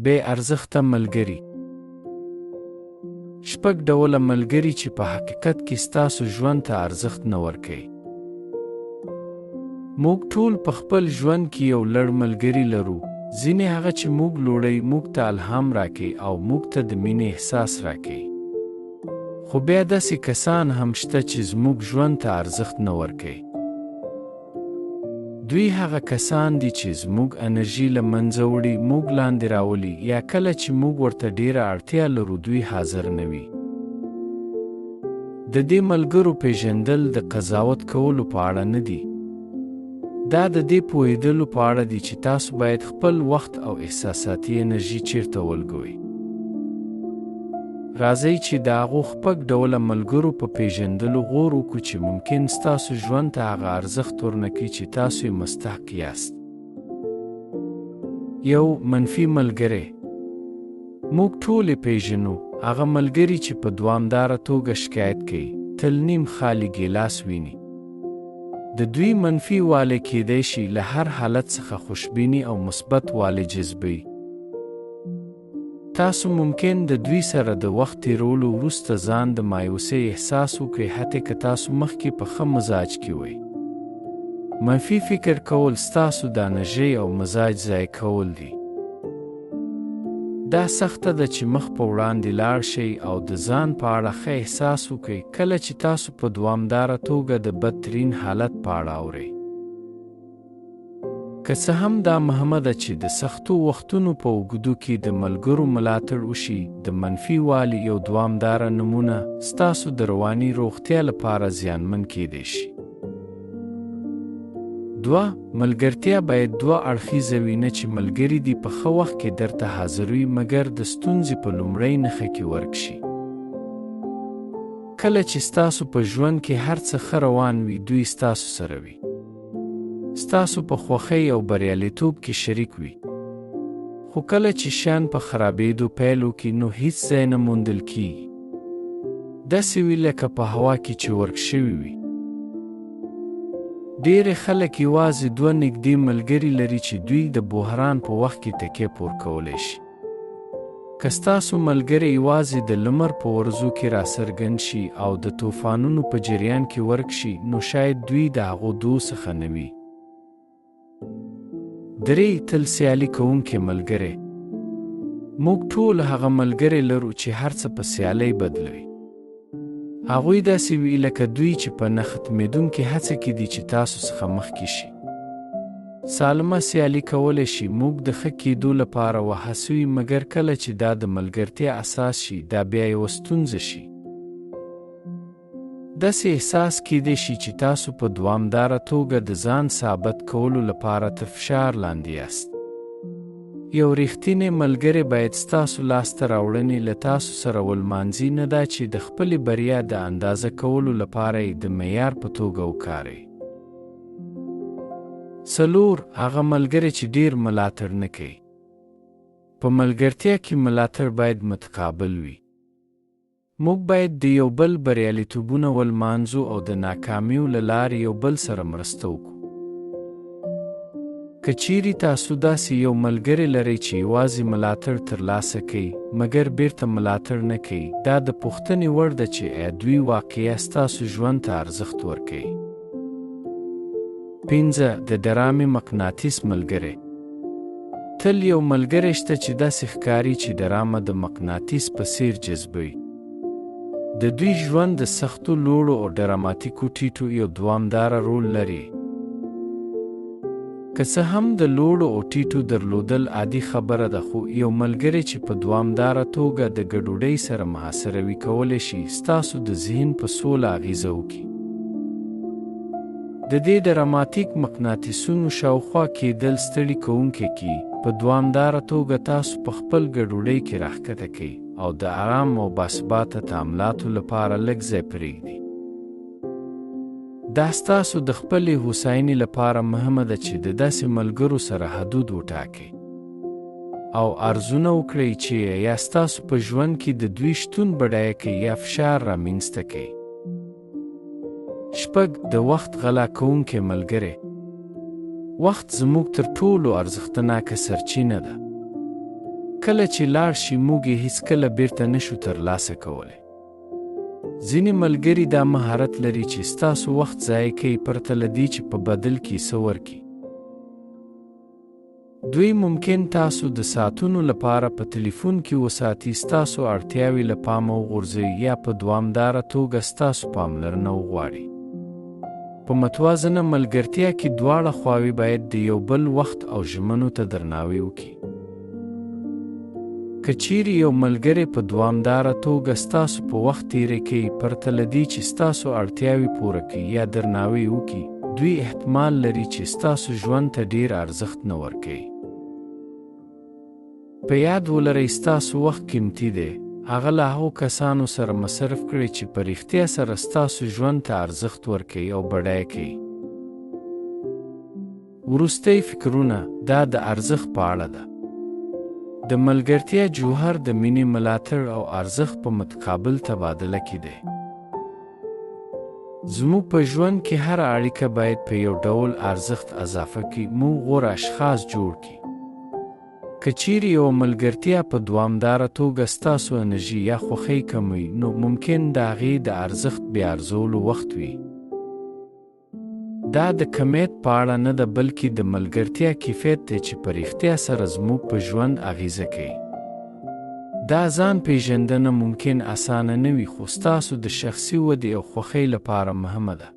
بې ارزښته ملګري. شپږ ډوله ملګري چې په حقیقت کې ستاسو ژوند ته ارزښت نه ورکوي. موږ ټول په خپل ژوند کې یو لړ ملګري لرو. ځینې هغه چې موږ لوړی موږ ته الهام راکوي او موږ ته د مینې احساس راکوي. خو بیا داسې کسان هم شته چې زموږ ژوند ته ارزښت نه ورکوي. دوی هغه کسان دي چې زموږ انرژي له منځه وړي، موږ لاندې راولي، یا کله چې موږ ورته ډیره اړتیا لرو دوی حاضر نه وي. د دې ملګرو پیژندل د قضاوت کولو په اړه نه دي. دا د دې پوهېدلو په اړه دي چې تاسو باید خپل وخت او احساساتي انرژي چیرته ولګوئ. راځئ چې د هغو شپږ ډوله ملګرو په پیژندلو غور وکړو چې ممکن ستاسو ژوند ته هغه ارزښت ورنکړي چې تاسو یې مستحق یاست. یو منفي ملګری. موږ ټول یې پیژنو، هغه ملګري چې په دوامداره توګه شکایت کوي، تل نیم خالي ګیلاس ویني. د دوی منفي والی کیدای شي له هر حالت څخه خوشبیني او مثبت والی جذبوي. تاسو ممکن د دوی سره د وخت تیرولو وروسته ځان د مایوسۍ احساس وکړئ، حتی که تاسو مخکې په ښه مزاج کې وئ. منفي فکر کول ستاسو د انرژۍ او مزاج ضایع کول دي. دا سخته ده چې مخ په وړاندې لاړ شئ او د ځان په اړه ښه احساس وکړئ کله چې تاسو په دوامداره توګه د بدترین حالت په اړه اورئ. که څه هم دا مهمه ده چې د سختو وختونو په اوږدو کې د ملګرو ملاتړ وشي، د منفي والي یو دوامداره نمونه ستاسو د رواني روغتیا لپاره زیانمن کیدای شي. دوه، ملګرتیا باید دوه اړخیزه وي، نه چې ملګري دې په ښه وخت کې درته حاضر وي مګر د ستونزې په لومړۍ نښه کې ورک شي. کله چې ستاسو په ژوند کې هر څه ښه روان وي دوی ستاسو سره وي، ستاسو په خوښۍ او بریالیتوب کې شریک وي. خو کله چې شیان په خرابېدو پیل وکړي نو هیڅ ځای نه موندل کیږي. داسې وي لکه په هوا کې چې ورک شوي وي. ډېری خلک یوازې دوه نږدې ملګري لري چې دوی د بحران په وخت کې تکیه پور کولی شي. که ستاسو ملګری یوازې د لمر په ورځو کې راڅرګند شي او د طوفانونو په جریان کې ورک شي نو شاید دوی د هغو دوو څخه نه وي. درې، تل سیالي کوونکی ملګری. موږ ټول هغه ملګری لرو چې هر څه په سیالۍ بدلوي. هغوی داسې وي لکه دوی چې په نه ختمېدونکې هڅه کې دي چې تاسو څخه مخکې شي. سالمه سیالي کولی شي موږ د ښه کېدو لپاره وهڅوي، مګر کله چې دا د ملګرتیا اساس شي دا بیا یوه ستونزه شي. داسې احساس کیدای شي چې تاسو په دوامداره توګه د ځان ثابت کولو لپاره تر فشار لاندې یاست. یو ریښتینی ملګری باید ستاسو لاسته راوړنې له تاسو سره ولمانځي، نه دا چې د خپلې بریا د اندازه کولو لپاره یې د معیار په توګه وکاروي. څلور، هغه ملګری چې ډیر ملاتړ نه کوي. په ملګرتیا کې ملاتړ باید متقابل وي. موږ باید د یو بل بریالیتوبونه ولمانځو او د ناکامیو له لارې یو بل سره مرسته وکړو. که چیرې تاسو داسې یو ملګری لرئ چې یوازې ملاتړ ترلاسه کوي مګر بیرته ملاتړ نه کوي، دا د پوښتنې وړ ده چې آیا دوی واقعیا ستاسو ژوند ته ارزښت ورکوي. پنځه، د ډرامې مقناطیس ملګری. تل یو ملګری شته چې داسې ښکاري چې ډرامه د مقناطیس په څیر جذبوي. د دوی ژوند د سختو لوړو او ډراماتیکو ټیټو یو دوامداره رول لري. که څه هم د لوړو او ټیټو درلودل عادي خبره ده، خو یو ملګری چې په دوامداره توګه د ګډوډۍ سره محاصروي کولی شي ستاسو د ذهن په سوله اغیزه وکړي. د دې ډراماتیک مقناطیسونو شاوخوا کېدل ستړي کوونکی کی په دوامداره توګه تاسو په خپل ګډوډۍ کې راښکته کوي او د آرام او باثباته تعاملاتو لپاره لږ ځای پرېږدي. دا ستاسو د خپلې هوساینې لپاره مهمه ده چې د داسې ملګرو سره حدود وټاکئ او ارزونه وکړئ چې یا ستاسو په ژوند کې د دوی شتون بډایه کوي یا فشار رامنځته کوي. شپږ، د وخت غلا کوونکی ملګری. وخت زموږ تر ټولو ارزښتناکه سرچینه ده. کله چې لاړ شي موږ یې هیڅکله بیرته نشو ترلاسه کولی. ځینې ملګري دا مهارت لري چې ستاسو وخت ضایع کوي پرته له دې چې په بدل کې څه ورکړي. دوی ممکن تاسو د ساعتونو لپاره په تلیفون کې وساتي، ستاسو اړتیاوې له پامه وغورځوي یا په دوامداره توګه ستاسو پاملرنه وغواړي. په متوازنه ملګرتیا کې دواړه خواوې باید د یو بل وخت او ژمنو ته درناوی وکړي. که چیرې یو ملګری په دوامداره توګه ستاسو په وخت تیری کوي پرته له دې چې ستاسو اړتیاوې پوره کړي یا درناوی وکړي، دوی احتمال لري چې ستاسو ژوند ته ډیر ارزښت نه ورکوي. په یاد ولرئ ستاسو وخت قیمتي دی. هغه له هغو کسانو سره مصرف کړئ چې په رښتیا سره ستاسو ژوند ته ارزښت ورکوي او بډایه کوي. وروستي فکرونه دا د ارزښت په اړه ده. د ملګرتیا جوهر د مینې، ملاتړ او ارزښت په متقابل تبادله کې دی. زموږ په ژوند کې هره اړیکه باید په یو ډول ارزښت اضافه کړي، موږ غوره اشخاص جوړ کړي. که چیرې یوه ملګرتیا په دوامداره توګه ستاسو انرژي یا خوښۍ کموي، نو ممکن د هغې د ارزښت بې ارزولو وخت وي. دا د کمیت په اړه نه ده، بلکې د ملګرتیا کیفیت دی چې په رښتیا سره زموږ په ژوند اغیزه کوي. دا ځان پیژندنه ممکن اسانه نه وي، خو ستاسو د شخصي ودې او خوښۍ لپاره مهمه ده.